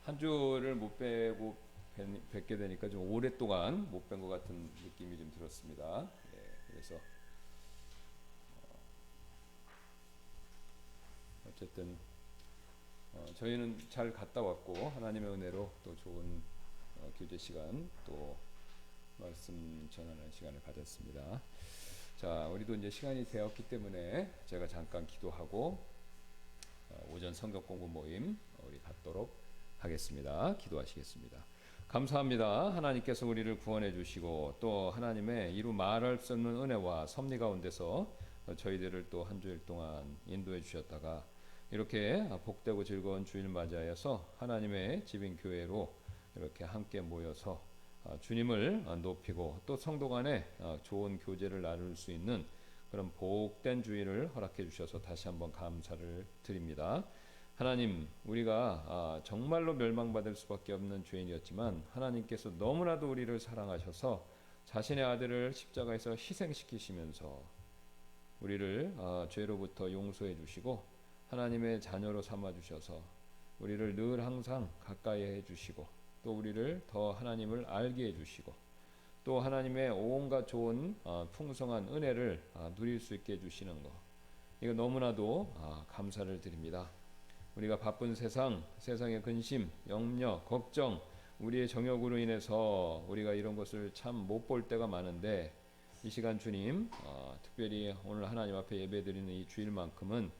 한 주를 못 빼고 뵙게 되니까 좀 오랫동안 못 뵌 것 같은 느낌이 좀 들었습니다. 예, 그래서 어쨌든 저희는 잘 갔다 왔고 하나님의 은혜로 또 좋은 교제 시간 또 말씀 전하는 시간을 가졌습니다. 자, 우리도 이제 시간이 되었기 때문에 제가 잠깐 기도하고 오전 성경 공부 모임 우리 갖도록 하겠습니다. 기도하시겠습니다. 감사합니다. 하나님께서 우리를 구원해 주시고 또 하나님의 이루 말할 수 없는 은혜와 섭리 가운데서 저희들을 또 한 주일 동안 인도해 주셨다가 이렇게 복되고 즐거운 주일 맞이하여서 하나님의 집인 교회로 이렇게 함께 모여서 주님을 높이고 또 성도 간에 좋은 교제를 나눌 수 있는 그런 복된 주일을 허락해 주셔서 다시 한번 감사를 드립니다. 하나님, 우리가 정말로 멸망받을 수밖에 없는 죄인이었지만 하나님께서 너무나도 우리를 사랑하셔서 자신의 아들을 십자가에서 희생시키시면서 우리를 죄로부터 용서해 주시고 하나님의 자녀로 삼아 주셔서 우리를 늘 항상 가까이 해 주시고 또 우리를 더 하나님을 알게 해 주시고 또 하나님의 온갖 좋은 풍성한 은혜를 누릴 수 있게 해주시는 것, 이거 너무나도 감사를 드립니다. 우리가 바쁜 세상의 근심, 염려, 걱정, 우리의 정욕으로 인해서 우리가 이런 것을 참 못 볼 때가 많은데 이 시간 주님, 특별히 오늘 하나님 앞에 예배드리는 이 주일만큼은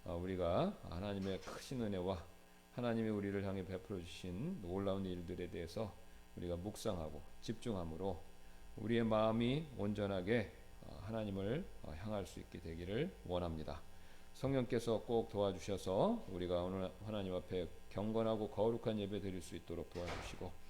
우리가 하나님의 크신 은혜와 하나님이 우리를 향해 베풀어 주신 놀라운 일들에 대해서 우리가 묵상하고 집중함으로 우리의 마음이 온전하게 하나님을 향할 수 있게 되기를 원합니다. 성령께서 꼭 도와주셔서 우리가 오늘 하나님 앞에 경건하고 거룩한 예배 드릴 수 있도록 도와주시고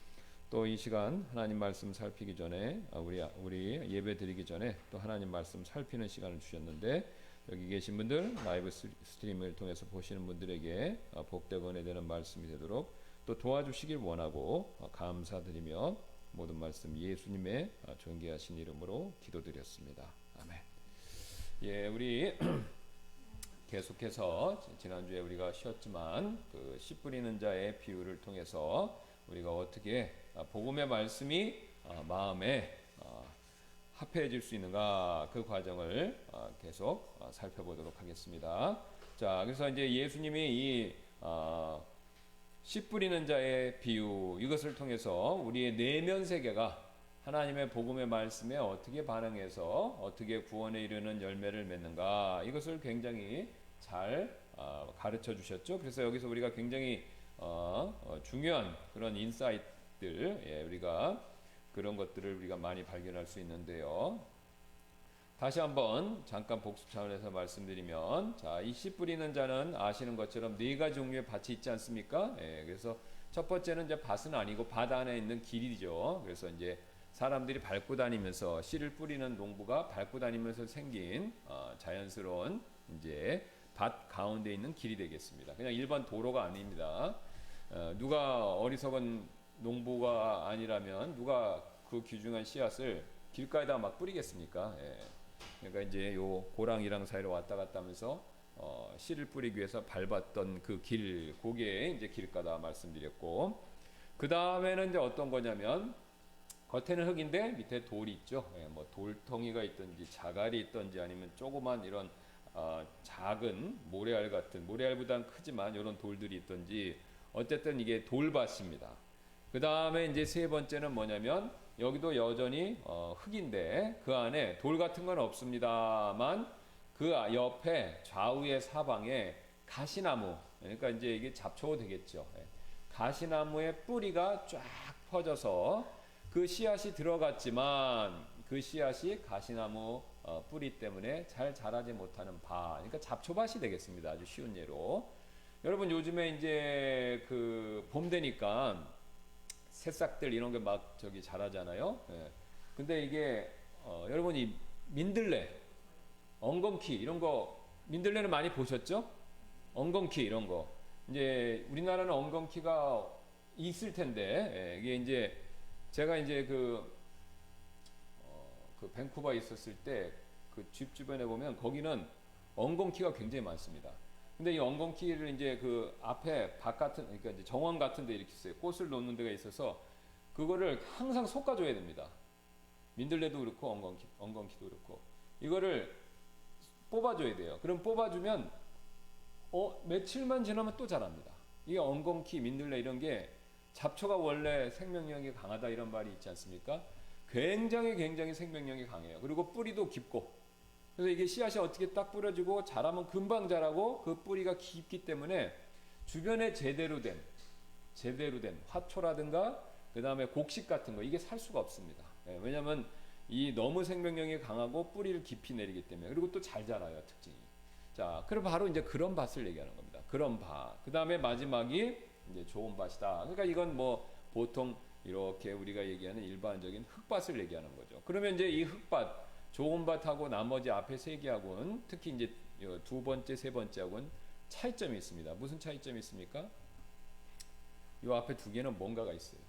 또 이 시간 하나님 말씀 살피기 전에 우리 예배 드리기 전에 또 하나님 말씀 살피는 시간을 주셨는데 여기 계신 분들 라이브 스트림을 통해서 보시는 분들에게 복되고 은혜되는 말씀이 되도록 또 도와주시길 원하고 감사드리며 모든 말씀 예수님의 존귀하신 이름으로 기도드렸습니다. 아멘. 예, 우리 계속해서 지난주에 우리가 쉬었지만 그 씨 뿌리는 자의 비유를 통해서 우리가 어떻게 복음의 말씀이 마음에 합해질 수 있는가 그 과정을 계속 살펴보도록 하겠습니다. 자, 그래서 이제 예수님이 이 씨 뿌리는 자의 비유 이것을 통해서 우리의 내면 세계가 하나님의 복음의 말씀에 어떻게 반응해서 어떻게 구원에 이르는 열매를 맺는가 이것을 굉장히 잘 가르쳐 주셨죠. 그래서 여기서 우리가 굉장히 중요한 그런 인사이트들 우리가 그런 것들을 우리가 많이 발견할 수 있는데요. 다시 한번 잠깐 복습 차원에서 말씀드리면 자, 이 씨 뿌리는 자는 아시는 것처럼 네 가지 종류의 밭이 있지 않습니까? 그래서 첫 번째는 이제 밭은 아니고 밭 안에 있는 길이죠. 그래서 이제 사람들이 밟고 다니면서 씨를 뿌리는 농부가 밟고 다니면서 생긴 자연스러운 이제 밭 가운데 있는 길이 되겠습니다. 그냥 일반 도로가 아닙니다. 누가 어리석은 농부가 아니라면 누가 그 귀중한 씨앗을 길가에다 막 뿌리겠습니까? 그러니까 이제 요 고랑이랑 사이로 왔다 갔다 하면서 씨를 뿌리기 위해서 밟았던 그 길, 그게 이제 길가다 말씀드렸고, 그 다음에는 이제 어떤 거냐면 겉에는 흙인데 밑에 돌이 있죠. 뭐 돌덩이가 있든지 자갈이 있든지 아니면 조그만 이런 작은 모래알 같은, 모래알보다는 크지만 이런 돌들이 있든지 어쨌든 이게 돌밭입니다. 그 다음에 이제 세 번째는 뭐냐면 여기도 여전히 흙인데 그 안에 돌 같은 건 없습니다만 그 옆에 좌우의 사방에 가시나무, 그러니까 이제 이게 잡초 되겠죠. 가시나무의 뿌리가 쫙 퍼져서 그 씨앗이 들어갔지만 그 씨앗이 가시나무 뿌리 때문에 잘 자라지 못하는 밭, 그러니까 잡초밭이 되겠습니다. 아주 쉬운 예로. 여러분 요즘에 이제 그 봄 되니까 새싹들 이런 게 막 저기 자라잖아요. 근데 이게 여러분이 민들레, 엉겅퀴 이런 거 민들레는 많이 보셨죠? 엉겅퀴 이런 거 이제 우리나라는 엉겅퀴가 있을 텐데 이게 이제 제가 이제 그 밴쿠버에 있었을 때 그 집 주변에 보면 거기는 엉겅퀴가 굉장히 많습니다. 근데 이 엉겅퀴를 이제 그 앞에 밭 같은, 그러니까 이제 정원 같은 데 이렇게 있어요. 꽃을 놓는 데가 있어서 그거를 항상 솎아줘야 됩니다. 민들레도 그렇고 엉겅퀴도 그렇고 이거를 뽑아줘야 돼요. 그럼 뽑아주면 며칠만 지나면 또 자랍니다. 이게 엉겅퀴, 민들레 이런 게 잡초가 원래 생명력이 강하다 이런 말이 있지 않습니까? 굉장히 생명력이 강해요. 그리고 뿌리도 깊고, 그래서 이게 씨앗이 어떻게 딱 뿌려지고 자라면 금방 자라고, 그 뿌리가 깊기 때문에 주변에 제대로 된 화초라든가 그 다음에 곡식 같은 거 이게 살 수가 없습니다. 왜냐하면 이 너무 생명력이 강하고 뿌리를 깊이 내리기 때문에. 그리고 또 잘 자라요, 특징이. 자, 그럼 바로 이제 그런 밭을 얘기하는 겁니다. 그런 밭. 그 다음에 마지막이 이제 좋은 밭이다. 그러니까 이건 뭐 보통 이렇게 우리가 얘기하는 일반적인 흙밭을 얘기하는 거죠. 그러면 이제 이 흙밭, 좋은 밭하고 나머지 앞에 세 개하고는, 특히 이제 두 번째, 세 번째하고는 차이점이 있습니다. 무슨 차이점이 있습니까? 이 앞에 두 개는 뭔가가 있어요.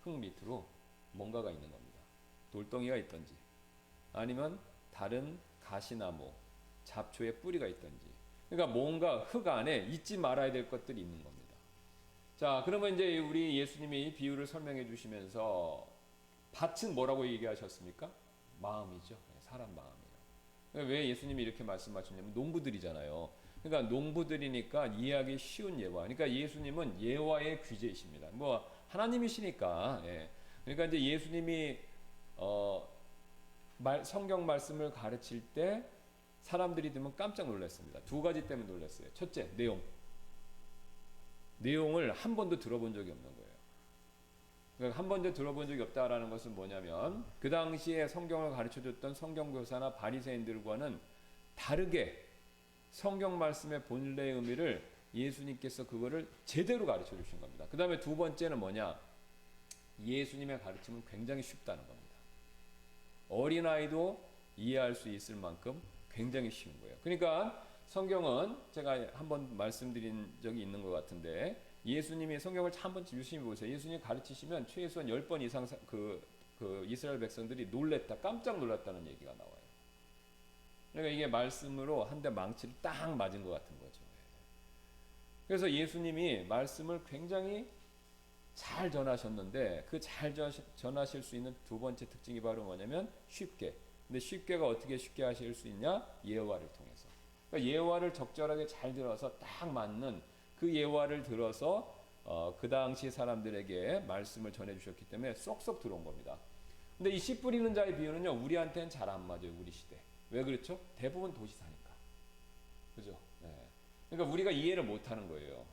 흙 밑으로 뭔가가 있는 겁니다. 돌덩이가 있든지 아니면 다른 가시나무, 잡초의 뿌리가 있든지. 그러니까 뭔가 흙 안에 잊지 말아야 될 것들이 있는 겁니다. 자, 그러면 이제 우리 예수님이 비유를 설명해 주시면서 밭은 뭐라고 얘기하셨습니까? 마음이죠. 사람 마음이에요. 왜 예수님이 이렇게 말씀하셨냐면 농부들이잖아요. 그러니까 농부들이니까 이해하기 쉬운 예화. 그러니까 예수님은 예화의 귀재이십니다. 뭐 하나님이시니까. 예. 그러니까 이제 예수님이 성경 말씀을 가르칠 때 사람들이 들으면 깜짝 놀랐습니다. 두 가지 때문에 놀랐어요. 첫째, 내용을 한 번도 들어본 적이 없는 거예요. 그러니까 한 번도 들어본 적이 없다라는 것은 뭐냐면, 그 당시에 성경을 가르쳐줬던 성경교사나 바리새인들과는 다르게 성경 말씀의 본래의 의미를 예수님께서 그거를 제대로 가르쳐 주신 겁니다. 그 다음에 두 번째는 뭐냐? 예수님의 가르침은 굉장히 쉽다는 겁니다. 어린아이도 이해할 수 있을 만큼 굉장히 쉬운 거예요. 그러니까 성경은 제가 한번 말씀드린 적이 있는 것 같은데, 예수님이 성경을 한번 유심히 보세요. 예수님이 가르치시면 최소한 10번 이상 그 이스라엘 백성들이 깜짝 놀랐다는 얘기가 나와요. 그러니까 이게 말씀으로 한 대 망치를 딱 맞은 것 같은 거죠. 그래서 예수님이 말씀을 굉장히 잘 전하셨는데, 그 잘 전하실 수 있는 두 번째 특징이 바로 뭐냐면 쉽게. 근데 쉽게가 어떻게 쉽게 하실 수 있냐? 예화를 통해서. 그러니까 예화를 적절하게 잘 들어서 딱 맞는 그 예화를 들어서 그 당시 사람들에게 말씀을 전해주셨기 때문에 쏙쏙 들어온 겁니다. 근데 이 씨 뿌리는 자의 비유는요, 우리한테는 잘 안 맞아요. 우리 시대. 왜 그렇죠? 대부분 도시 사니까. 그죠? 네. 그러니까 우리가 이해를 못하는 거예요.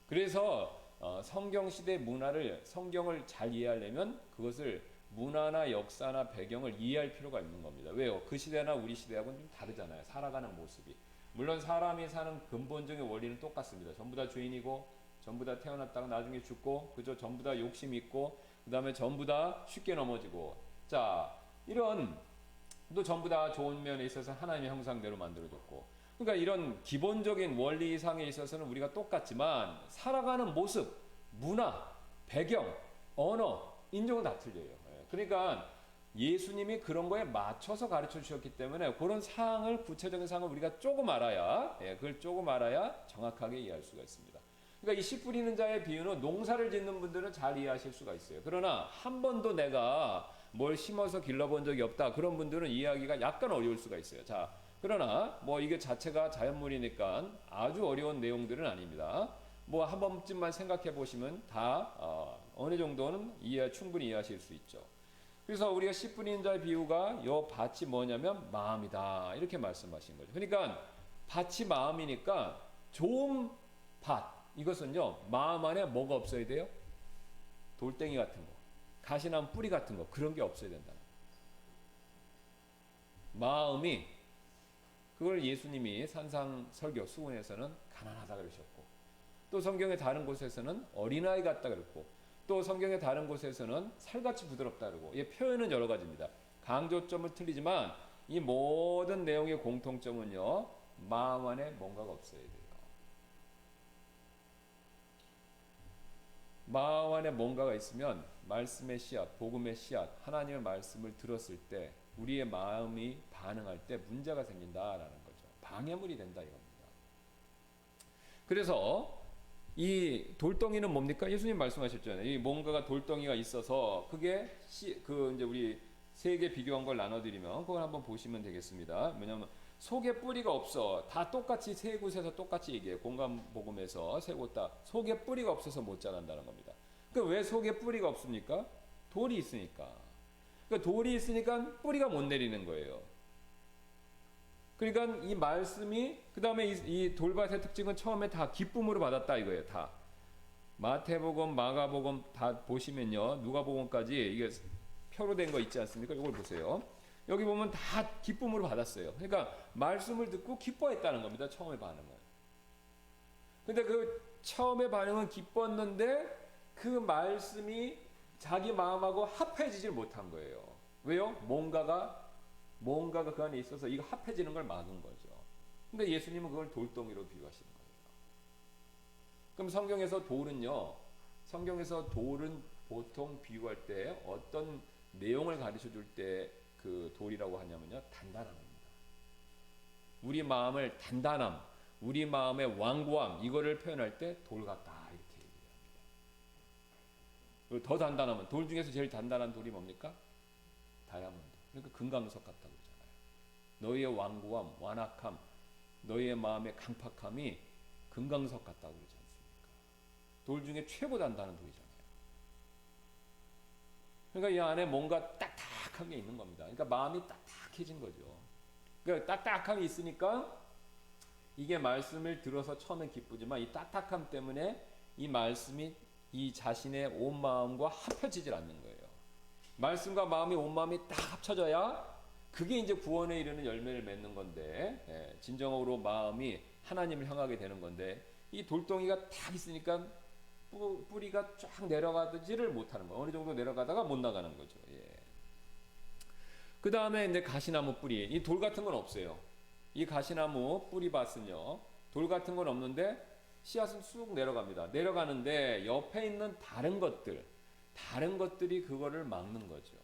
그래서 성경 시대 문화를, 성경을 잘 이해하려면 그것을 문화나 역사나 배경을 이해할 필요가 있는 겁니다. 왜요? 그 시대나 우리 시대하고는 좀 다르잖아요. 살아가는 모습이. 물론 사람이 사는 근본적인 원리는 똑같습니다. 전부 다 죄인이고, 전부 다 태어났다가 나중에 죽고, 그죠? 전부 다 욕심 있고, 그 다음에 전부 다 쉽게 넘어지고. 자, 이런 또 전부 다 좋은 면에 있어서 하나님의 형상대로 만들어졌고. 그러니까 이런 기본적인 원리상에 있어서는 우리가 똑같지만 살아가는 모습, 문화, 배경, 언어, 인종은 다 틀려요. 그러니까 예수님이 그런 거에 맞춰서 가르쳐 주셨기 때문에 그런 사항을, 구체적인 사항을 우리가 조금 알아야, 그걸 조금 알아야 정확하게 이해할 수가 있습니다. 그러니까 이 씨 뿌리는 자의 비유는 농사를 짓는 분들은 잘 이해하실 수가 있어요. 그러나 한 번도 내가 뭘 심어서 길러본 적이 없다, 그런 분들은 이해하기가 약간 어려울 수가 있어요. 자, 그러나 뭐 이게 자체가 자연물이니까 아주 어려운 내용들은 아닙니다. 뭐 한 번쯤만 생각해 보시면 다 어느 정도는 충분히 이해하실 수 있죠. 그래서 우리가 씨 뿌리는 자의 비유가 요 밭이 뭐냐면 마음이다, 이렇게 말씀하신 거죠. 그러니까 밭이 마음이니까 좋은 밭, 이것은요 마음 안에 뭐가 없어야 돼요? 돌덩이 같은 거, 가시나무 뿌리 같은 거, 그런 게 없어야 된다. 마음이, 그걸 예수님이 산상설교 수훈에서는 가난하다 그러셨고, 또 성경의 다른 곳에서는 어린아이 같다 그랬고, 또 성경의 다른 곳에서는 살같이 부드럽다 그러고, 이 표현은 여러 가지입니다. 강조점은 틀리지만 이 모든 내용의 공통점은요, 마음 안에 뭔가가 없어야 돼요. 마음 안에 뭔가가 있으면 말씀의 씨앗, 복음의 씨앗, 하나님의 말씀을 들었을 때 우리의 마음이 반응할 때 문제가 생긴다라는 거죠. 방해물이 된다 이겁니다. 그래서 이 돌덩이는 뭡니까? 예수님 말씀하셨잖아요. 이 뭔가가 돌덩이가 있어서 그게 그 이제 우리 세 개 비교한 걸 나눠드리면 그걸 한번 보시면 되겠습니다. 왜냐하면 속에 뿌리가 없어. 다 똑같이 세 곳에서 똑같이 얘기해요. 공감복음에서 세 곳 다 속에 뿌리가 없어서 못 자란다는 겁니다. 그러니까 왜 속에 뿌리가 없습니까? 돌이 있으니까. 그러니까 돌이 있으니까 뿌리가 못 내리는 거예요. 그러니까 이 말씀이 그 다음에 이 돌밭의 특징은 처음에 다 기쁨으로 받았다 이거예요. 다 마태복음, 마가복음 다 보시면요, 누가복음까지 이게 표로 된 거 있지 않습니까? 이걸 보세요. 여기 보면 다 기쁨으로 받았어요. 그러니까 말씀을 듣고 기뻐했다는 겁니다. 처음의 반응은. 근데 그 처음의 반응은 기뻤는데 그 말씀이 자기 마음하고 합해지질 못한 거예요. 왜요? 뭔가가 그 안에 있어서 이거 합해지는 걸 막은 거죠. 근데 예수님은 그걸 돌덩이로 비유하시는 거예요. 그럼 성경에서 돌은 보통 비유할 때 어떤 내용을 가르쳐 줄 때 그 돌이라고 하냐면요, 단단함입니다. 우리 마음을 단단함, 우리 마음의 완고함, 이거를 표현할 때 돌 같다 이렇게 얘기합니다. 더 단단하면, 돌 중에서 제일 단단한 돌이 뭡니까? 다이아몬드. 그러니까 금강석 같다고 그러잖아요. 너희의 완고함, 완악함, 너희의 마음의 강팍함이 금강석 같다고 그러지 않습니까? 돌 중에 최고 단단한 돌이잖아요. 그러니까 이 안에 뭔가 딱딱한 게 있는 겁니다. 그러니까 마음이 딱딱해진 거죠. 그러니까 딱딱함이 있으니까 이게 말씀을 들어서 처음에 기쁘지만 이 딱딱함 때문에 이 말씀이 이 자신의 온 마음과 합쳐지질 않는 거예요. 말씀과 마음이 온 마음이 딱 합쳐져야 그게 이제 구원에 이르는 열매를 맺는 건데, 진정으로 마음이 하나님을 향하게 되는 건데, 이 돌덩이가 딱 있으니까 뿌리가 쫙 내려가지를 못하는 거예요. 어느 정도 내려가다가 못 나가는 거죠. 예. 그 다음에 이제 가시나무 뿌리, 이 돌 같은 건 없어요. 이 가시나무 뿌리밭은요, 돌 같은 건 없는데 씨앗은 쑥 내려갑니다. 내려가는데 옆에 있는 다른 것들이 그거를 막는 거죠.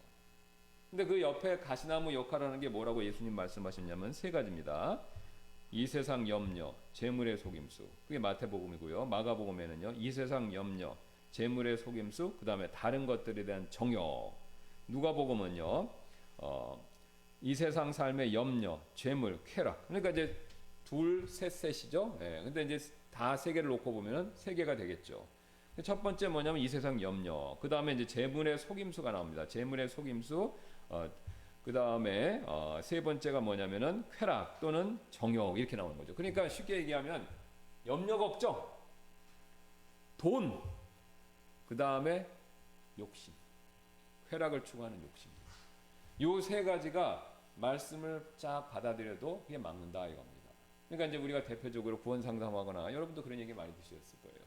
근데 그 옆에 가시나무 역할을 하는 게 뭐라고 예수님 말씀하셨냐면 세 가지입니다. 이 세상 염려, 재물의 속임수. 그게 마태복음이고요. 마가복음에는요, 이 세상 염려, 재물의 속임수, 그 다음에 다른 것들에 대한 정욕. 누가복음은요, 이 세상 삶의 염려, 재물, 쾌락. 그러니까 이제 둘, 셋이죠. 예. 근데 이제 다 세 개를 놓고 보면은 세 개가 되겠죠. 첫 번째 뭐냐면 이 세상 염려. 그 다음에 이제 재물의 속임수가 나옵니다. 재물의 속임수. 그 다음에 세 번째가 뭐냐면은 쾌락 또는 정욕 이렇게 나오는 거죠. 그러니까 쉽게 얘기하면 염려, 걱정, 돈, 그 다음에 욕심, 쾌락을 추구하는 욕심. 요 세 가지가 말씀을 쫙 받아들여도 그게 막는다 이겁니다. 그러니까 이제 우리가 대표적으로 구원 상담하거나 여러분도 그런 얘기 많이 드셨을 거예요.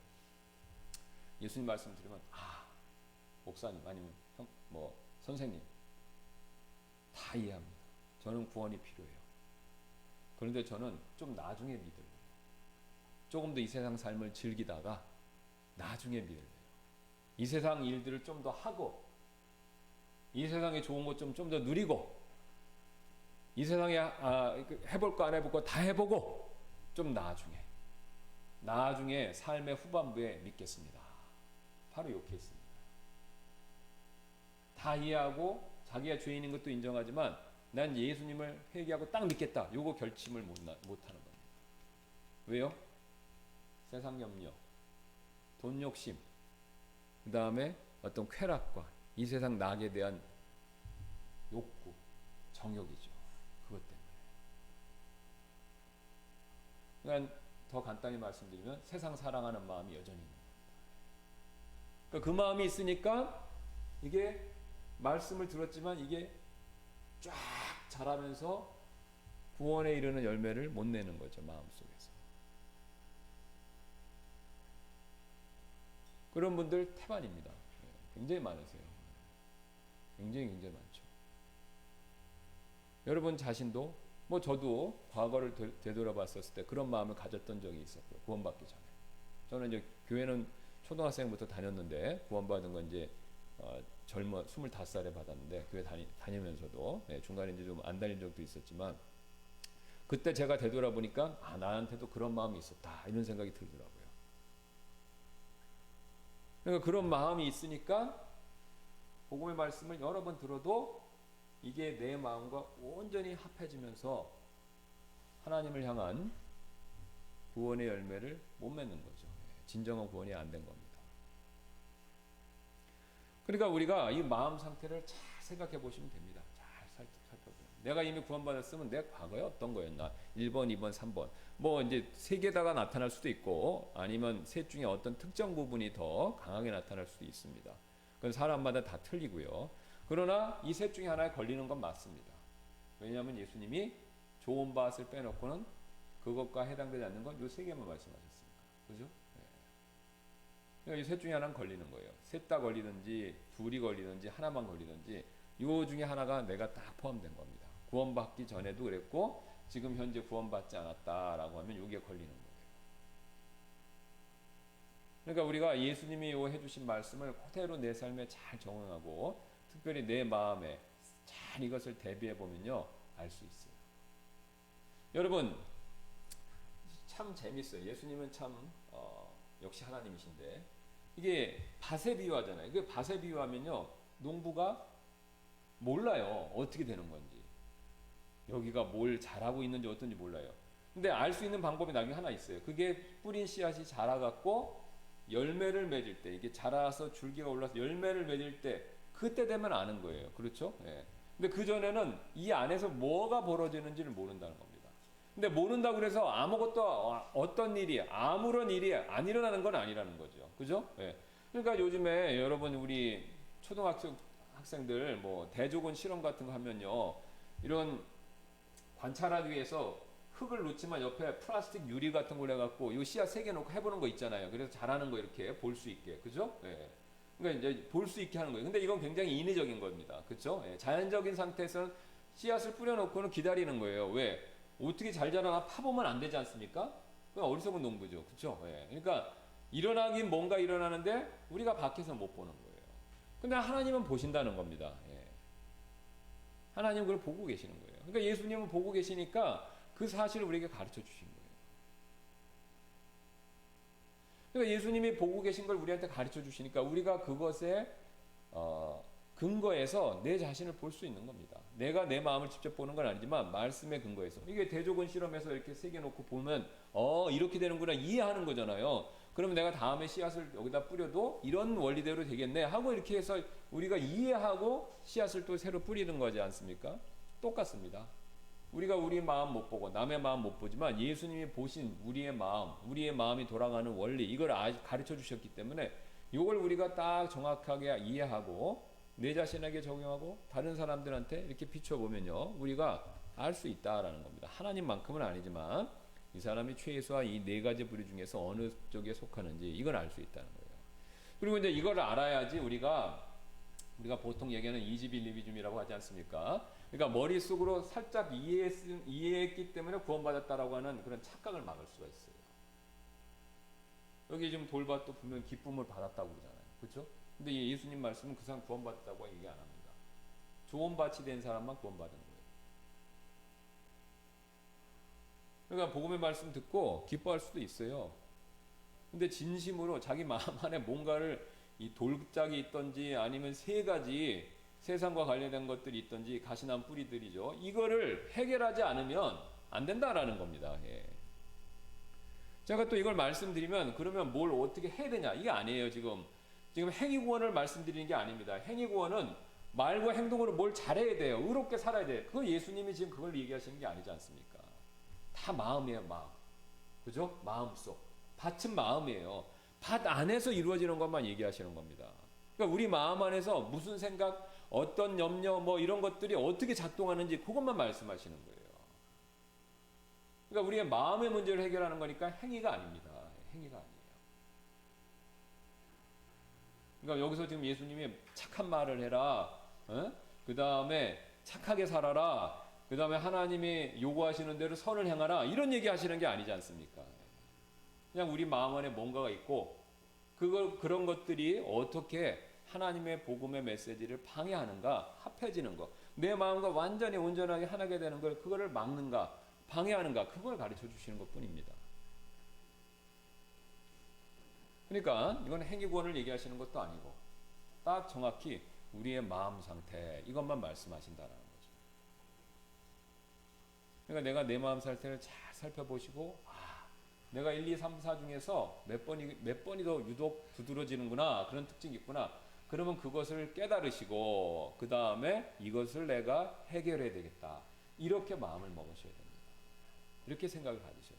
예수님 말씀 들으면 목사님 아니면 선생님 다 이해합니다. 저는 구원이 필요해요. 그런데 저는 좀 나중에 믿을래요. 조금 더 이 세상 삶을 즐기다가 나중에 믿을래요. 이 세상 일들을 좀 더 하고 이 세상에 좋은 것 좀 더 누리고 이 세상에 해볼 거 안 해볼 거 다 해보고 좀 나중에 삶의 후반부에 믿겠습니다. 바로 이 케이스입니다. 다 이해하고 자기가 죄인인 것도 인정하지만 난 예수님을 회개하고 딱 믿겠다. 요거 결심을 못 하는 겁니다. 왜요? 세상 염려, 돈 욕심, 그 다음에 어떤 쾌락과 이 세상 낙에 대한 욕구, 정욕이죠. 그것 때문에. 그러니까 더 간단히 말씀드리면 세상 사랑하는 마음이 여전히 있는 겁니다. 그러니까 그 마음이 있으니까 이게 말씀을 들었지만 이게 쫙 자라면서 구원에 이르는 열매를 못 내는 거죠. 마음속에서. 그런 분들 태반입니다. 굉장히 많으세요. 굉장히 많죠. 여러분 자신도 저도 과거를 되돌아봤었을 때 그런 마음을 가졌던 적이 있었고요. 구원받기 전에. 저는 이제 교회는 초등학생부터 다녔는데 구원받은 건 이제 젊어 25살에 받았는데 교회 다니면서도 중간에 이제 좀 안 다닌 적도 있었지만 그때 제가 되돌아보니까 나한테도 그런 마음이 있었다 이런 생각이 들더라고요. 그러니까 그런 마음이 있으니까 복음의 말씀을 여러 번 들어도 이게 내 마음과 온전히 합해지면서 하나님을 향한 구원의 열매를 못 맺는 거죠. 진정한 구원이 안 된 겁니다. 그러니까 우리가 이 마음 상태를 잘 생각해 보시면 됩니다. 잘 살펴보면 내가 이미 구원받았으면 내 과거에 어떤 거였나? 1번, 2번, 3번 뭐 이제 세 개다가 나타날 수도 있고 아니면 셋 중에 어떤 특정 부분이 더 강하게 나타날 수도 있습니다. 그건 사람마다 다 틀리고요. 그러나 이 셋 중에 하나에 걸리는 건 맞습니다. 왜냐하면 예수님이 좋은 밭을 빼놓고는 그것과 해당되지 않는 건 이 세 개만 말씀하셨습니다. 그죠? 네. 그러니까 이 셋 중에 하나는 걸리는 거예요. 셋 다 걸리든지 둘이 걸리든지 하나만 걸리든지 이 중에 하나가 내가 딱 포함된 겁니다. 구원받기 전에도 그랬고 지금 현재 구원받지 않았다라고 하면 이게 걸리는 거예요. 그러니까 우리가 예수님이 해주신 말씀을 그대로 내 삶에 잘 적용하고 특별히 내 마음에 잘 이것을 대비해 보면요 알 수 있어요. 여러분 참 재밌어요. 예수님은 참 역시 하나님이신데 이게 밭에 비유하잖아요. 이게 밭에 비유하면요 농부가 몰라요 어떻게 되는 건지 여기가 뭘 잘하고 있는지 어떤지 몰라요. 근데 알 수 있는 방법이 나중에 하나 있어요. 그게 뿌린 씨앗이 자라갖고 열매를 맺을 때 이게 자라서 줄기가 올라서 열매를 맺을 때 그때 되면 아는 거예요. 그렇죠? 예. 근데 그 전에는 이 안에서 뭐가 벌어지는지를 모른다는 겁니다. 근데 모른다고 그래서 아무것도 어떤 일이 아무런 일이 안 일어나는 건 아니라는 거죠. 그죠? 예. 그러니까 요즘에 여러분 우리 초등학생들 뭐 대조군 실험 같은 거 하면요 이런 관찰하기 위해서 흙을 놓지만 옆에 플라스틱 유리 같은 걸 해갖고 이 씨앗 3개 놓고 해보는 거 있잖아요. 그래서 자라는 거 이렇게 볼 수 있게. 그죠? 예. 그러니까 이제 볼 수 있게 하는 거예요. 근데 이건 굉장히 인위적인 겁니다. 그죠? 예. 자연적인 상태에서는 씨앗을 뿌려놓고는 기다리는 거예요. 왜? 어떻게 잘 자라나 파보면 안 되지 않습니까? 그건 어리석은 농부죠. 그죠? 예. 그러니까 일어나긴 뭔가 일어나는데 우리가 밖에서 못 보는 거예요. 근데 하나님은 보신다는 겁니다. 예. 하나님은 그걸 보고 계시는 거예요. 그러니까 예수님은 보고 계시니까 그 사실을 우리에게 가르쳐 주신 거예요. 그러니까 예수님이 보고 계신 걸 우리한테 가르쳐 주시니까 우리가 그것에 근거해서 내 자신을 볼 수 있는 겁니다. 내가 내 마음을 직접 보는 건 아니지만 말씀에 근거해서 이게 대조군 실험에서 이렇게 새겨놓고 보면 이렇게 되는구나 이해하는 거잖아요. 그러면 내가 다음에 씨앗을 여기다 뿌려도 이런 원리대로 되겠네 하고 이렇게 해서 우리가 이해하고 씨앗을 또 새로 뿌리는 거지 않습니까? 똑같습니다. 우리가 우리 마음 못 보고 남의 마음 못 보지만 예수님이 보신 우리의 마음이 돌아가는 원리 이걸 가르쳐 주셨기 때문에 이걸 우리가 딱 정확하게 이해하고 내 자신에게 적용하고 다른 사람들한테 이렇게 비춰보면요 우리가 알 수 있다라는 겁니다. 하나님만큼은 아니지만 이 사람이 최소한 이 4가지 부류 중에서 어느 쪽에 속하는지 이걸 알 수 있다는 거예요. 그리고 이제 이걸 알아야지 우리가 보통 얘기하는 이지빌리비즘이라고 하지 않습니까? 그러니까 머릿속으로 살짝 이해했기 때문에 구원받았다라고 하는 그런 착각을 막을 수가 있어요. 여기 지금 돌밭도 보면 기쁨을 받았다고 그러잖아요. 그렇죠? 근데 예수님 말씀은 그 사람 구원받았다고 얘기 안 합니다. 좋은 밭이 된 사람만 구원받은 거예요. 그러니까 복음의 말씀 듣고 기뻐할 수도 있어요. 근데 진심으로 자기 마음 안에 뭔가를 이 돌짝이 있던지 아니면 3가지 세상과 관련된 것들이 있던지 가시난 뿌리들이죠. 이거를 해결하지 않으면 안 된다라는 겁니다. 예. 제가 또 이걸 말씀드리면 그러면 뭘 어떻게 해야 되냐 이게 아니에요. 지금 행위구원을 말씀드리는 게 아닙니다. 행위구원은 말과 행동으로 뭘 잘해야 돼요. 의롭게 살아야 돼요. 그거 예수님이 지금 그걸 얘기하시는 게 아니지 않습니까? 다 마음이에요. 마음. 그죠? 마음속. 밭은 마음이에요. 밭 안에서 이루어지는 것만 얘기하시는 겁니다. 그러니까 우리 마음 안에서 무슨 생각, 어떤 염려, 뭐 이런 것들이 어떻게 작동하는지 그것만 말씀하시는 거예요. 그러니까 우리의 마음의 문제를 해결하는 거니까 행위가 아닙니다. 행위가 아니에요. 그러니까 여기서 지금 예수님이 착한 말을 해라. 그 다음에 착하게 살아라. 그 다음에 하나님이 요구하시는 대로 선을 행하라. 이런 얘기 하시는 게 아니지 않습니까? 그냥 우리 마음 안에 뭔가가 있고 그런 것들이 어떻게 하나님의 복음의 메시지를 방해하는가 합해지는 거 내 마음과 완전히 온전하게 하나게 되는 걸 그거를 막는가 방해하는가, 그걸 가르쳐 주시는 것 뿐입니다. 그러니까 이건 행위구원을 얘기하시는 것도 아니고 딱 정확히 우리의 마음 상태 이것만 말씀하신다는 거죠. 그러니까 내가 내 마음 상태를 잘 살펴보시고 내가 1, 2, 3, 4 중에서 몇 번이 더 유독 두드러지는구나, 그런 특징이 있구나. 그러면 그것을 깨달으시고 그 다음에 이것을 내가 해결해야 되겠다. 이렇게 마음을 먹으셔야 됩니다. 이렇게 생각을 가지셔야 돼요.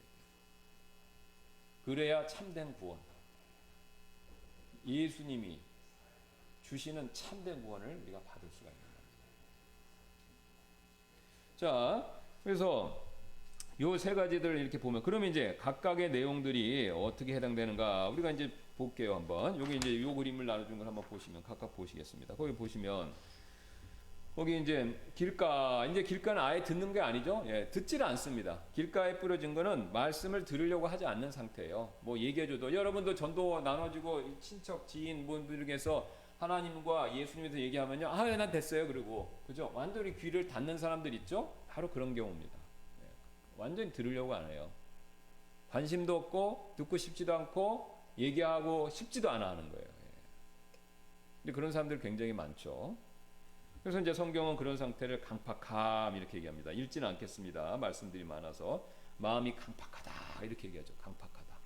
그래야 참된 구원, 예수님이 주시는 참된 구원을 우리가 받을 수가 있는 겁니다. 자, 그래서 요 세 가지들 이렇게 보면, 그러면 이제 각각의 내용들이 어떻게 해당되는가 우리가 이제 볼게요. 한번 여기 이제 요 그림을 나눠준 걸 한번 보시면 각각 보시겠습니다. 거기 보시면 거기 이제 길가는 아예 듣는 게 아니죠. 예, 듣지를 않습니다. 길가에 뿌려진 거는 말씀을 들으려고 하지 않는 상태예요. 뭐 얘기해줘도, 여러분도 전도 나눠지고 친척 지인 분들에게서 하나님과 예수님에서 얘기하면요, 난 됐어요. 그리고 그죠? 완전히 귀를 닫는 사람들 있죠. 바로 그런 경우입니다. 예, 완전히 들으려고 안 해요. 관심도 없고 듣고 싶지도 않고 얘기하고 싶지도 않아 하는 거예요. 예. 근데 그런 사람들 굉장히 많죠. 그래서 이제 성경은 그런 상태를 강팍함 이렇게 얘기합니다. 읽지는 않겠습니다. 말씀들이 많아서. 마음이 강팍하다 이렇게 얘기하죠. 강팍하다.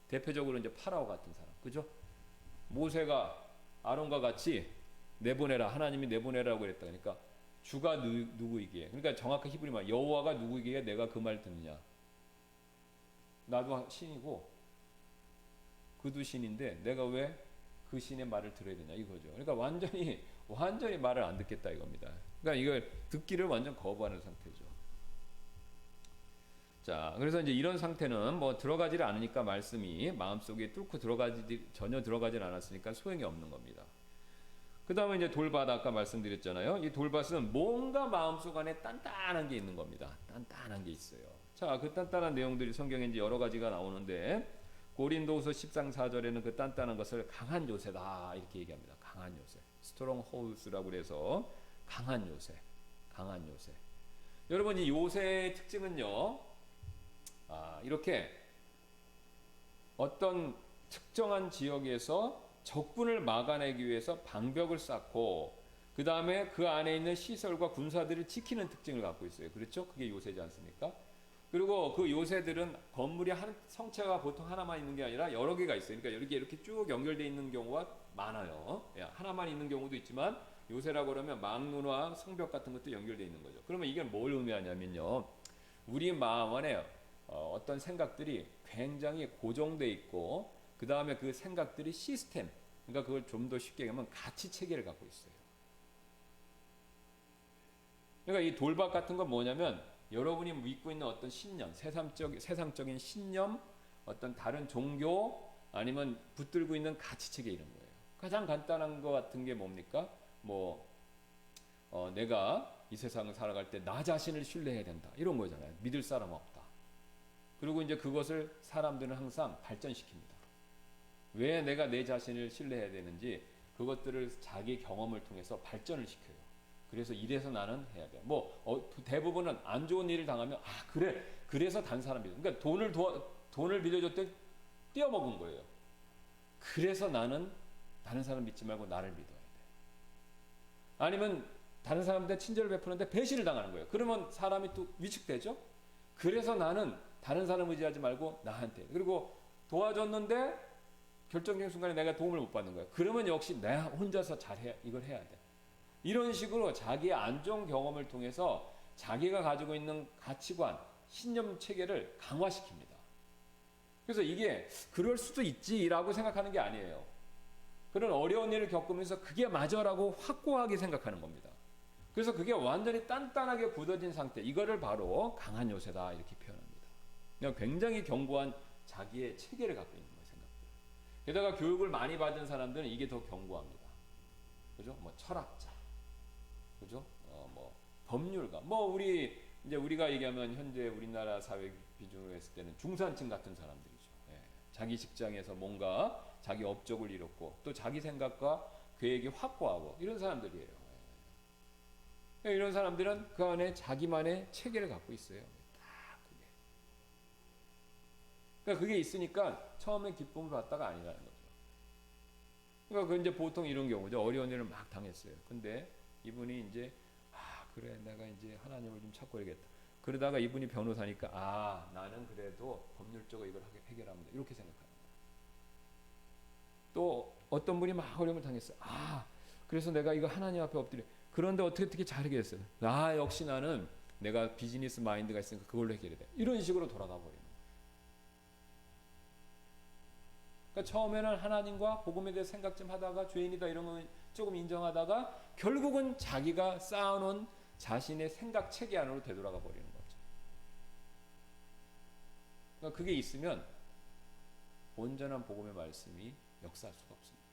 대표적으로 이제 파라오 같은 사람, 그죠? 모세가 아론과 같이 내보내라, 하나님이 내보내라고 그랬다. 그러니까 주가 누구이기에, 그러니까 정확한 히브리 말 여호와가 누구이기에 내가 그 말 듣느냐. 나도 신이고 그도 신인데 내가 왜 그 신의 말을 들어야 되냐 이거죠. 그러니까 완전히 말을 안 듣겠다 이겁니다. 그러니까 이걸 듣기를 완전 거부하는 상태죠. 자, 그래서 이제 이런 상태는 뭐 들어가지를 않으니까, 말씀이 마음속에 뚫고 전혀 들어가질 않았으니까 소용이 없는 겁니다. 그 다음에 이제 돌밭, 아까 말씀드렸잖아요. 이 돌밭은 뭔가 마음속 안에 단단한 게 있는 겁니다. 단단한 게 있어요. 자, 그 단단한 내용들이 성경에 이제 여러 가지가 나오는데, 고린도후서 10장 4절에는 그 단단한 것을 강한 요새다 이렇게 얘기합니다. 강한 요새, 스트롱 홀스라고 그래서 강한 요새. 여러분, 이 요새의 특징은요, 이렇게 어떤 특정한 지역에서 적군을 막아내기 위해서 방벽을 쌓고 그 다음에 그 안에 있는 시설과 군사들을 지키는 특징을 갖고 있어요. 그렇죠? 그게 요새지 않습니까? 그리고 그 요새들은 건물이 성체가 보통 하나만 있는 게 아니라 여러 개가 있어요. 그러니까 이렇게 쭉 연결되어 있는 경우가 많아요. 하나만 있는 경우도 있지만 요새라고 그러면 망루나 성벽 같은 것도 연결되어 있는 거죠. 그러면 이게 뭘 의미하냐면요, 우리 마음 안에 어떤 생각들이 굉장히 고정되어 있고 그 다음에 그 생각들이 시스템, 그러니까 그걸 좀 더 쉽게 얘기하면 가치 체계를 갖고 있어요. 그러니까 이 돌밭 같은 건 뭐냐면, 여러분이 믿고 있는 어떤 신념, 세상적인 신념, 어떤 다른 종교, 아니면 붙들고 있는 가치 체계, 이런 거예요. 가장 간단한 거 같은 게 뭡니까? 내가 이 세상을 살아갈 때 나 자신을 신뢰해야 된다, 이런 거잖아요. 믿을 사람 없다. 그리고 이제 그것을 사람들은 항상 발전시킵니다. 왜 내가 내 자신을 신뢰해야 되는지 그것들을 자기 경험을 통해서 발전을 시켜요. 그래서 이래서 나는 해야 돼. 대부분은 안 좋은 일을 당하면 그래서 다른 사람 믿어. 그러니까 돈을 빌려줬더니 떼어먹은 거예요. 그래서 나는 다른 사람 믿지 말고 나를 믿어야 돼. 아니면 다른 사람한테 친절을 베푸는데 배신을 당하는 거예요. 그러면 사람이 또 위축되죠. 그래서 나는 다른 사람 의지하지 말고 나한테. 그리고 도와줬는데 결정적인 순간에 내가 도움을 못 받는 거예요. 그러면 역시 내가 혼자서 이걸 해야 돼. 이런 식으로 자기의 안 좋은 경험을 통해서 자기가 가지고 있는 가치관, 신념 체계를 강화시킵니다. 그래서 이게 그럴 수도 있지라고 생각하는 게 아니에요. 그런 어려운 일을 겪으면서 그게 맞아라고 확고하게 생각하는 겁니다. 그래서 그게 완전히 단단하게 굳어진 상태, 이거를 바로 강한 요새다 이렇게 표현합니다. 그냥 굉장히 견고한 자기의 체계를 갖고 있는 거예요, 생각들. 게다가 교육을 많이 받은 사람들은 이게 더 견고합니다. 그죠? 철학자, 그죠? 법률가, 우리가 얘기하면 현재 우리나라 사회 비중으로 했을 때는 중산층 같은 사람들이죠. 예. 자기 직장에서 뭔가 자기 업적을 이뤘고 또 자기 생각과 계획이 확고하고 이런 사람들이에요. 예. 이런 사람들은 그 안에 자기만의 체계를 갖고 있어요. 다 그게. 그러니까 그게 있으니까 처음에 기쁨을 받다가 아니라는 거죠. 그러니까 그 이제 보통 이런 경우죠. 어려운 일을 막 당했어요. 근데 이분이 이제 그래 내가 이제 하나님을 좀 찾고 해야겠다. 그러다가 이분이 변호사니까 나는 그래도 법률적으로 이걸 해결합니다. 이렇게 생각합니다. 또 어떤 분이 막 어려움을 당했어요. 그래서 내가 이거 하나님 앞에 엎드려. 그런데 어떻게 잘 해결했어요. 역시 나는 내가 비즈니스 마인드가 있으니까 그걸로 해결해야 돼. 이런 식으로 돌아가 버리는 거예요. 그러니까 처음에는 하나님과 복음에 대해 생각 좀 하다가 죄인이다 이런 거 조금 인정하다가 결국은 자기가 쌓아놓은 자신의 생각 체계 안으로 되돌아가 버리는 거죠. 그러니까 그게 있으면 온전한 복음의 말씀이 역사할 수가 없습니다.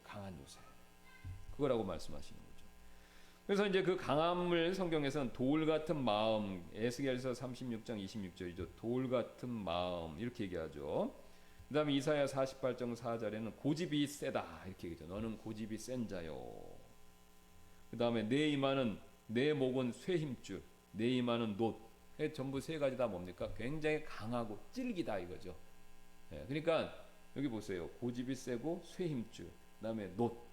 강한 요새. 그거라고 말씀하시는 거죠. 그래서 이제 그 강함을 성경에서는 돌 같은 마음, 에스겔서 36장 26절이죠. 돌 같은 마음 이렇게 얘기하죠. 그 다음에 이사야 48장 4절에는 고집이 세다 이렇게 얘기하죠. 너는 고집이 센 자요. 그 다음에 내 이마는 내 목은 쇠힘줄, 내 이마는 놋. 전부 세 가지 다 뭡니까? 굉장히 강하고 찔기다 이거죠. 그러니까 여기 보세요. 고집이 세고 쇠힘줄, 그 다음에 놋.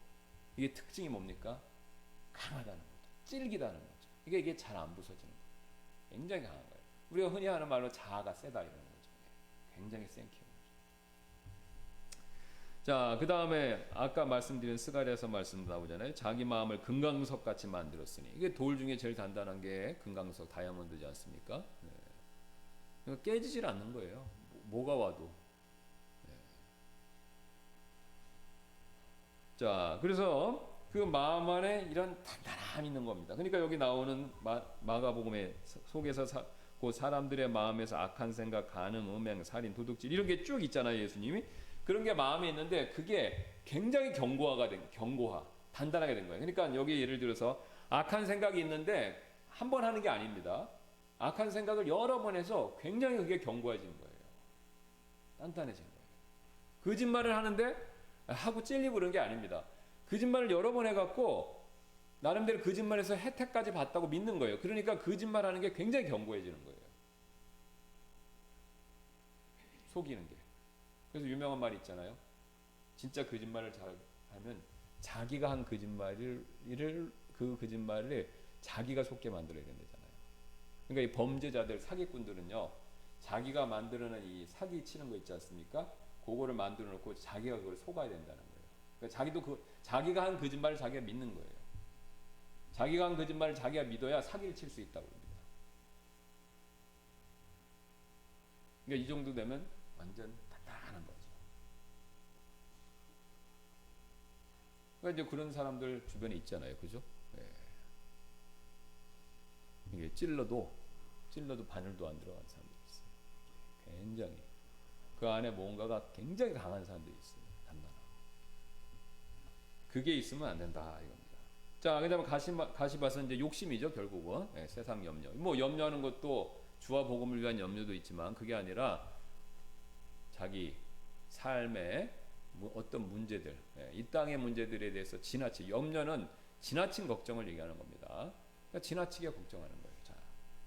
이게 특징이 뭡니까? 강하다는 거죠. 찔기다는 거죠. 이게 잘 안 부서지는 거예요. 굉장히 강한 거예요. 우리가 흔히 하는 말로 자아가 세다 이러는 거죠. 굉장히 센 키우는 거죠. 자, 그 다음에 아까 말씀드린 스가랴서 말씀 나오잖아요. 자기 마음을 금강석 같이 만들었으니. 이게 돌 중에 제일 단단한 게 금강석, 다이아몬드지 않습니까? 그러니까 깨지질 않는 거예요. 뭐가 와도. 자, 그래서 그 마음 안에 이런 단단함이 있는 겁니다. 그러니까 여기 나오는 마가복음의 속에서 그 사람들의 마음에서 악한 생각, 간음, 음행, 살인, 도둑질 이런 게 쭉 있잖아요, 예수님이. 그런 게 마음에 있는데 그게 굉장히 견고화, 단단하게 된 거예요. 그러니까 여기 예를 들어서 악한 생각이 있는데 한 번 하는 게 아닙니다. 악한 생각을 여러 번 해서 굉장히 그게 견고해진 거예요. 단단해진 거예요. 거짓말을 하는데 하고 찔리고 그런 게 아닙니다. 거짓말을 여러 번 해갖고 나름대로 거짓말에서 혜택까지 봤다고 믿는 거예요. 그러니까 거짓말하는 게 굉장히 견고해지는 거예요. 속이는 게. 그래서 유명한 말이 있잖아요. 진짜 거짓말을 잘 하면 자기가 한 거짓말을 그 거짓말을 자기가 속게 만들어야 된다잖아요. 그러니까 이 범죄자들, 사기꾼들은요, 자기가 만들어낸 이 사기 치는 거 있지 않습니까? 그거를 만들어 놓고 자기가 그걸 속아야 된다는 거예요. 그러니까 자기가 한 거짓말을 자기가 믿는 거예요. 자기가 한 거짓말을 자기가 믿어야 사기를 칠 수 있다고 합니다. 그러니까 이 정도 되면 완전 단단한 거죠. 그러니까 이제 그런 사람들 주변에 있잖아요, 그죠? 이게 찔러도 바늘도 안 들어간 사람들이 있어요. 굉장히 그 안에 뭔가가 굉장히 강한 사람들이 있어요. 단단하고. 그게 있으면 안 된다 이겁니다. 자, 그다음에 가시밭은 이제 욕심이죠, 결국은. 세상 염려. 뭐 염려하는 것도 주와 복음을 위한 염려도 있지만 그게 아니라 자기 삶의 어떤 문제들, 이 땅의 문제들에 대해서 염려는 지나친 걱정을 얘기하는 겁니다. 그러니까 지나치게 걱정하는 거예요. 자,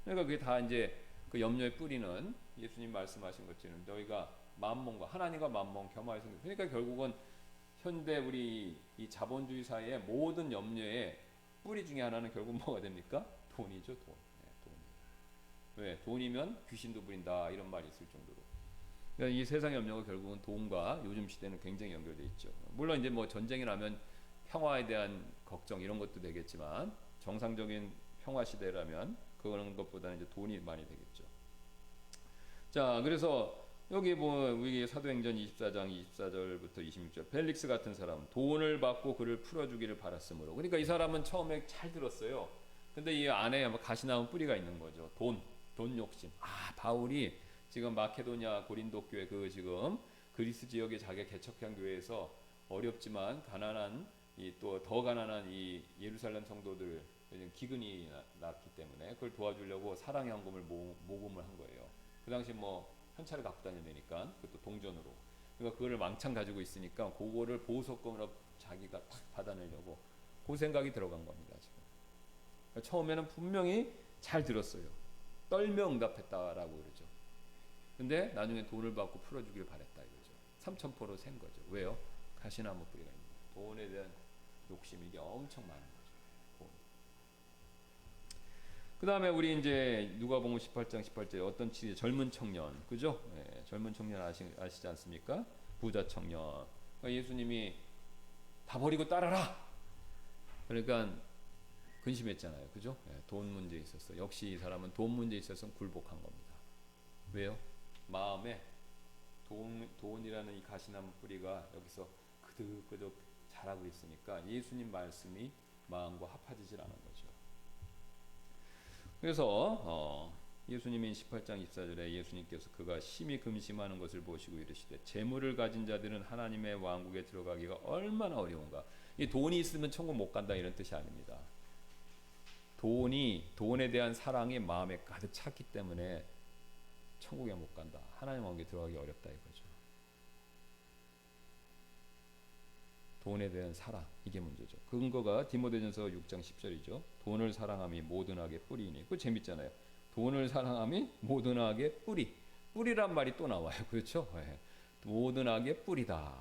그러니까 그게 다 이제 그 염려의 뿌리는 예수님 말씀하신 것처럼 너희가 만몬과 하나님과 만몬 겸하여 생겼. 그러니까 결국은 현대 우리 이 자본주의 사회의 모든 염려의 뿌리 중에 하나는 결국 뭐가 됩니까? 돈이죠, 돈. 돈. 왜? 돈이면 귀신도 부린다 이런 말이 있을 정도로. 그러니까 이 세상 염려가 결국은 돈과 요즘 시대는 굉장히 연결돼 있죠. 물론 이제 뭐 전쟁이 나면 평화에 대한 걱정 이런 것도 되겠지만 정상적인 평화 시대라면 그런 것보다는 이제 돈이 많이 되겠죠. 자, 그래서 여기 뭐 우리 사도행전 24장 24절부터 26절 벨릭스 같은 사람 돈을 받고 그를 풀어주기를 바랐으므로. 그러니까 이 사람은 처음에 잘 들었어요. 근데 이 안에 가시나무 뿌리가 있는 거죠. 돈 욕심. 바울이 지금 마케도냐 고린도 교회 그 지금 그리스 지역의 자기 개척한 교회에서 어렵지만 가난한 이 또 더 가난한 이 예루살렘 성도들 기근이 났기 때문에 그걸 도와주려고 사랑의 헌금을 모금을 한 거예요. 그 당시 뭐 현찰을 갖고 다녀야 되니까 그것도 동전으로. 그러니까 그거를 왕창 가지고 있으니까 그거를 보석금으로 자기가 탁 받아내려고 그 생각이 들어간 겁니다. 지금. 그러니까 처음에는 분명히 잘 들었어요. 떨며 응답했다라고 그러죠. 근데 나중에 돈을 받고 풀어주길 바랬다 이거죠. 삼천포로 센 거죠. 왜요? 가시나무 뿌리가 있는 거예요. 돈에 대한 욕심이 이게 엄청 많은 거죠. 그 다음에 우리 이제 누가복음 18장 18절에 어떤 젊은 청년, 그죠? 네, 젊은 청년 아시지 않습니까? 부자 청년. 그러니까 예수님이 다 버리고 따라라. 그러니까 근심했잖아요, 그죠? 네, 돈 문제 있었어. 역시 이 사람은 돈 문제 있어서 굴복한 겁니다. 왜요? 마음에 돈이라는 이 가시나무 뿌리가 여기서 그득그득 자라고 있으니까 예수님 말씀이 마음과 합하지질 않은 거죠. 그래서 예수님이 18장 24절에 예수님께서 그가 심히 근심하는 것을 보시고 이르시되 재물을 가진 자들은 하나님의 왕국에 들어가기가 얼마나 어려운가. 이 돈이 있으면 천국 못 간다 이런 뜻이 아닙니다. 돈에 대한 사랑이 마음에 가득 찼기 때문에 천국에 못 간다. 하나님 왕국에 들어가기 어렵다 이거죠. 돈에 대한 사랑, 이게 문제죠. 근거가 디모데전서 6장 10절이죠. 돈을 사랑함이 모든 악의 뿌리이니. 그거 재밌잖아요. 돈을 사랑함이 모든 악의 뿌리란 말이 또 나와요. 그렇죠? 네. 모든 악의 뿌리다.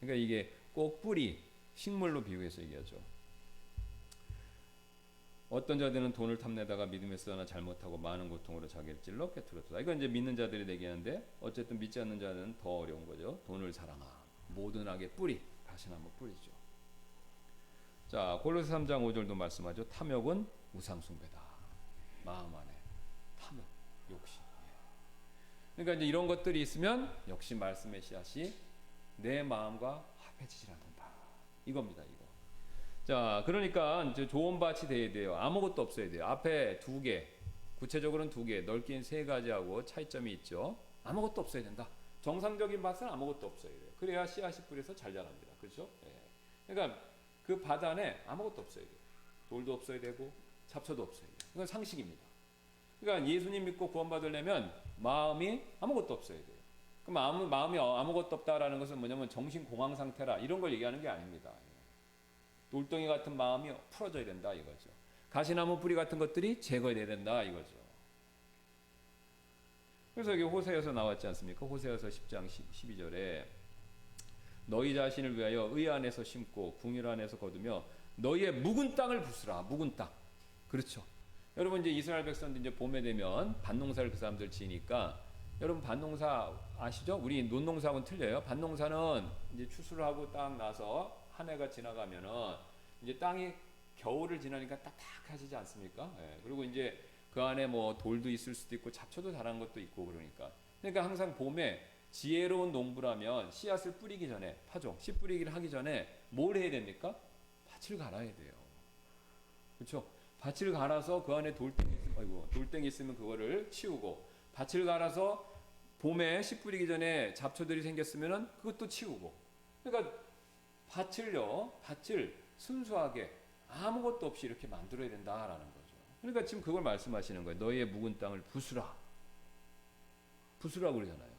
그러니까 이게 꼭 뿌리, 식물로 비유해서 얘기하죠. 어떤 자들은 돈을 탐내다가 믿음에 쓰거나 잘못하고 많은 고통으로 자기를 찔러 깨뜨렸다. 이건 이제 믿는 자들이 얘기하는데 어쨌든 믿지 않는 자는 더 어려운 거죠. 돈을 사랑함, 모든 악의 뿌리, 가시나무 뿌리죠. 자, 골로새 3장 5절도 말씀하죠. 탐욕은 우상숭배다. 마음 안에 탐욕, 욕심. 그러니까 이제 이런 것들이 있으면 역시 말씀의 씨앗이 내 마음과 합해지질 않는다. 이겁니다, 이거. 자, 그러니까 이제 좋은 밭이 돼야 돼요. 아무것도 없어야 돼요. 앞에 2개, 구체적으로는 2개, 넓게는 3가지하고 차이점이 있죠. 아무것도 없어야 된다. 정상적인 밭은 아무것도 없어야 돼요. 그래야 씨앗이 뿌려서 잘 자랍니다. 그렇죠? 예. 그러니까 그 밭 안에 아무것도 없어야 돼요. 돌도 없어야 되고 잡초도 없어야 돼요. 이건 상식입니다. 그러니까 예수님 믿고 구원받으려면 마음이 아무것도 없어야 돼요. 그럼 마음이 아무것도 없다라는 것은 뭐냐면 정신 공황 상태라 이런 걸 얘기하는 게 아닙니다. 돌덩이 같은 마음이 풀어져야 된다 이거죠. 가시나무 뿌리 같은 것들이 제거돼야 된다 이거죠. 그래서 여기 호세아서 나왔지 않습니까? 호세아서 10장 12절에 너희 자신을 위하여 의 안에서 심고 궁율 안에서 거두며 너희의 묵은 땅을 부수라. 묵은 땅. 그렇죠. 여러분 이제 이스라엘 백성들 이제 봄에 되면 밭농사를 그 사람들 지니까 여러분 밭농사 아시죠? 우리 논농사하고는 틀려요. 밭농사는 이제 추수를 하고 딱 나서 한 해가 지나가면은 이제 땅이 겨울을 지나니까 딱딱해지지 않습니까? 예. 그리고 이제 그 안에 뭐 돌도 있을 수도 있고 잡초도 자란 것도 있고 그러니까 항상 봄에 지혜로운 농부라면 씨앗을 뿌리기 전에 파종, 씨 뿌리기를 하기 전에 뭘 해야 됩니까? 밭을 갈아야 돼요. 그렇죠? 밭을 갈아서 그 안에 돌덩이 있으면 그거를 치우고 밭을 갈아서 봄에 씨 뿌리기 전에 잡초들이 생겼으면은 그것도 치우고 그러니까 밭을 순수하게 아무것도 없이 이렇게 만들어야 된다라는 거죠. 그러니까 지금 그걸 말씀하시는 거예요. 너희의 묵은 땅을 부수라. 부수라고 그러잖아요.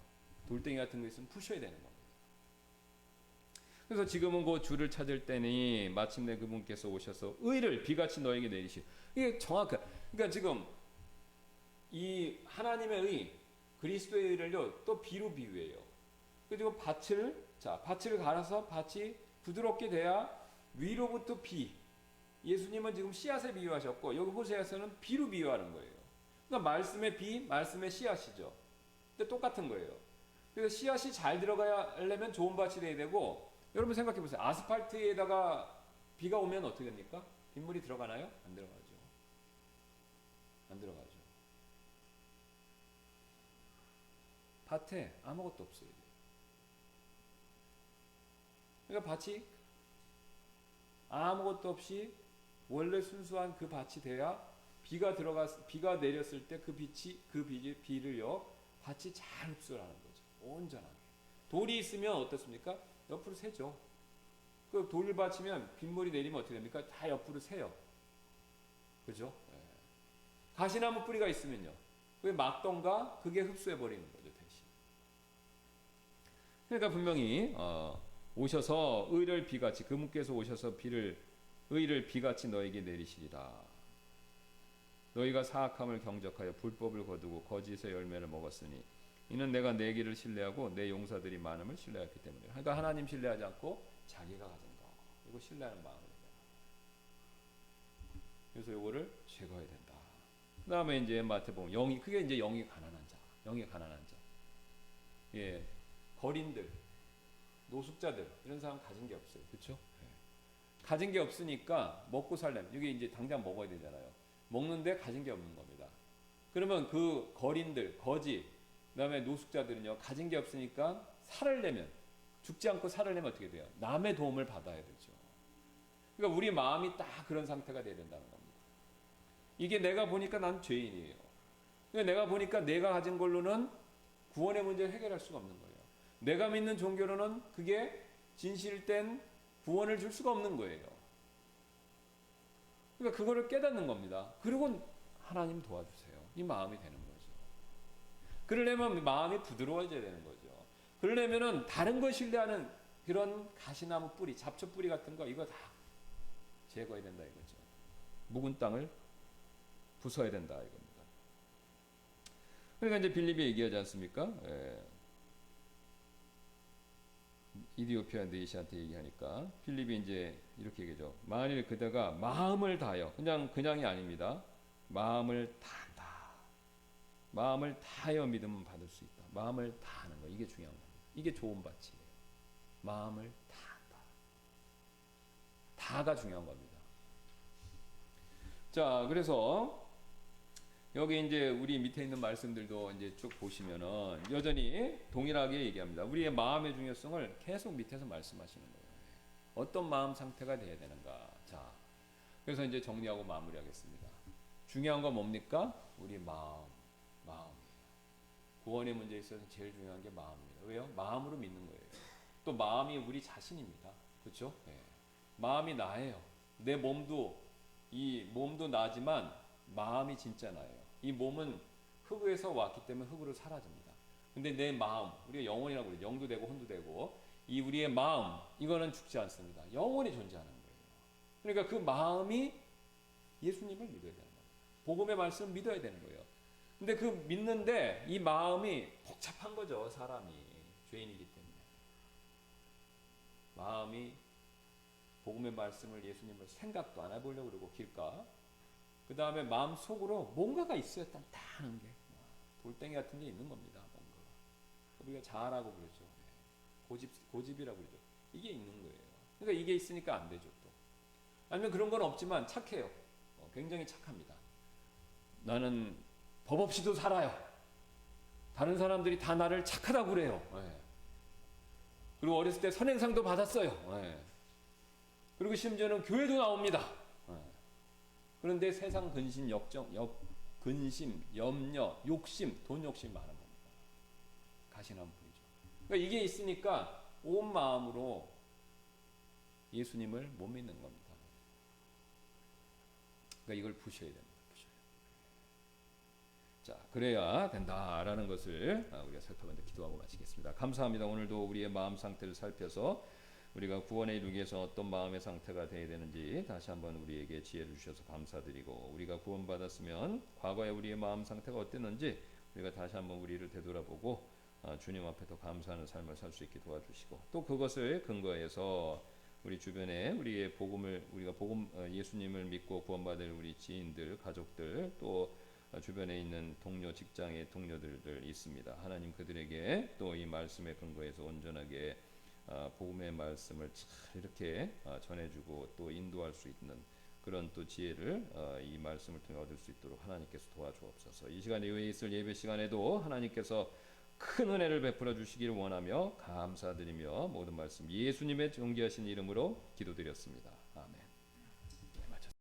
돌덩이 같은 거 있으면 부셔야 되는 겁니다. 그래서 지금은 그 주를 찾을 때니 마침내 그분께서 오셔서 의를 비같이 너에게 내리시. 이게 정확한. 그러니까 지금 이 하나님의 의, 그리스도의 의를요 또 비로 비유해요. 그리고 밭을 갈아서 밭이 부드럽게 돼야 위로부터 비. 예수님은 지금 씨앗에 비유하셨고 여기 호세아서는 비로 비유하는 거예요. 그러니까 말씀의 비, 말씀의 씨앗이죠. 근데 똑같은 거예요. 그래서 씨앗이 잘 들어가야 하려면 좋은 밭이 돼야 되고 여러분 생각해 보세요. 아스팔트에다가 비가 오면 어떻게 됩니까? 빗물이 들어가나요? 안 들어가죠. 안 들어가죠. 밭에 아무것도 없어요. 그러니까 밭이 아무것도 없이 원래 순수한 그 밭이 돼야 비가 내렸을 때 그 비를요 밭이 잘 흡수하는 거죠. 온전하게. 돌이 있으면 어떻습니까? 옆으로 새죠. 그 돌을 받치면 빗물이 내리면 어떻게 됩니까? 다 옆으로 새요. 그죠? 네. 가시나무 뿌리가 있으면요. 그게 막던가 그게 흡수해 버리는 거죠, 대신. 그러니까 분명히 오셔서 의를 비같이 그분께서 오셔서 비를 의를 비같이 너에게 내리시리라. 너희가 사악함을 경적하여 불법을 거두고 거짓의 열매를 먹었으니 이는 내가 내 길을 신뢰하고 내 용사들이 많음을 신뢰했기 때문이라. 그러니까 하나님 신뢰하지 않고 자기가 가진 거 이거 신뢰하는 마음을 해야. 그래서 요거를 제거해야 된다. 그 다음에 이제 마태복음 영이 그게 이제 영이 가난한 자, 영이 가난한 자. 예, 거린들, 노숙자들 이런 사람 가진 게 없어요, 그렇죠? 예. 가진 게 없으니까 먹고 살려면 이게 이제 당장 먹어야 되잖아요. 먹는데 가진 게 없는 겁니다. 그러면 그 거린들, 거지, 그다음에 노숙자들은요 가진 게 없으니까 살려면 죽지 않고 살려면 어떻게 돼요? 남의 도움을 받아야 되죠. 그러니까 우리 마음이 딱 그런 상태가 돼야 된다는 겁니다. 이게 내가 보니까 난 죄인이에요. 그러니까 내가 보니까 내가 가진 걸로는 구원의 문제를 해결할 수가 없는 거예요. 내가 믿는 종교로는 그게 진실된 구원을 줄 수가 없는 거예요. 그러니까 그거를 깨닫는 겁니다. 그리고 하나님 도와주세요. 이 마음이 되는 거죠. 그러려면 마음이 부드러워져야 되는 거죠. 그러려면은 다른 거 신뢰하는 그런 가시나무 뿌리, 잡초 뿌리 같은 거 이거 다 제거해야 된다 이거죠. 묵은 땅을 부숴야 된다 이겁니다. 그러니까 이제 빌립이 얘기하지 않습니까? 이디오피아 네이시한테 얘기하니까 빌립이 이제 이렇게 얘기하죠. 만일 그대가 마음을 다하여 그냥이 아닙니다. 마음을 다한다. 마음을 다하여 믿으면 받을 수 있다. 마음을 다하는 거 이게 중요한 겁니다. 이게 좋은 밭이에요. 마음을 다한다. 다가 중요한 겁니다. 자, 그래서 여기 이제 우리 밑에 있는 말씀들도 이제 쭉 보시면은 여전히 동일하게 얘기합니다. 우리의 마음의 중요성을 계속 밑에서 말씀하시는 거예요. 어떤 마음 상태가 돼야 되는가. 자, 그래서 이제 정리하고 마무리하겠습니다. 중요한 건 뭡니까? 우리 마음이에요. 구원의 문제에 있어서 제일 중요한 게 마음입니다. 왜요? 마음으로 믿는 거예요. 또 마음이 우리 자신입니다. 그렇죠? 네. 마음이 나예요. 내 몸도 이 몸도 나지만 마음이 진짜 나예요. 이 몸은 흙에서 왔기 때문에 흙으로 사라집니다. 근데 내 마음, 우리가 영혼이라고 그래요. 영도 되고 혼도 되고 이 우리의 마음 이거는 죽지 않습니다. 영원히 존재하는 거예요. 그러니까 그 마음이 예수님을 믿어야 되는 거예요. 복음의 말씀을 믿어야 되는 거예요. 근데 그 믿는데 이 마음이 복잡한 거죠. 사람이 죄인이기 때문에 마음이 복음의 말씀을 예수님을 생각도 안 해보려고 그러고 길가 그 다음에 마음 속으로 뭔가가 있어야 단단한 게 돌덩이 같은 게 있는 겁니다. 뭔가 우리가 자아라고 그러죠. 고집이라고 그러죠. 이게 있는 거예요. 그러니까 이게 있으니까 안 되죠. 또 아니면 그런 건 없지만 착해요. 굉장히 착합니다. 나는 법 없이도 살아요. 다른 사람들이 다 나를 착하다고 그래요. 그리고 어렸을 때 선행상도 받았어요. 그리고 심지어는 교회도 나옵니다. 그런데 세상 근심, 근심, 염려, 욕심, 돈 욕심 많은 겁니다. 가시나무 뿌리죠. 그러니까 이게 있으니까 온 마음으로 예수님을 못 믿는 겁니다. 그러니까 이걸 부셔야 됩니다. 자, 그래야 된다라는 것을 우리가 살펴보는데 기도하고 마치겠습니다. 감사합니다. 오늘도 우리의 마음 상태를 살펴서 우리가 구원에 이르기 위해서 어떤 마음의 상태가 되어야 되는지 다시 한번 우리에게 지혜를 주셔서 감사드리고 우리가 구원받았으면 과거에 우리의 마음 상태가 어땠는지 우리가 다시 한번 우리를 되돌아보고 주님 앞에 더 감사하는 삶을 살 수 있게 도와주시고 또 그것을 근거해서 우리 주변에 우리의 우리가 예수님을 믿고 구원받을 우리 지인들, 가족들 또 주변에 있는 동료, 직장의 동료들들 있습니다. 하나님 그들에게 또 이 말씀에 근거해서 온전하게 복음의 말씀을 잘 이렇게 전해주고 또 인도할 수 있는 그런 또 지혜를 이 말씀을 통해 얻을 수 있도록 하나님께서 도와주옵소서. 이 시간에 이후에 있을 예배 시간에도 하나님께서 큰 은혜를 베풀어 주시기를 원하며 감사드리며 모든 말씀 예수님의 존귀하신 이름으로 기도드렸습니다.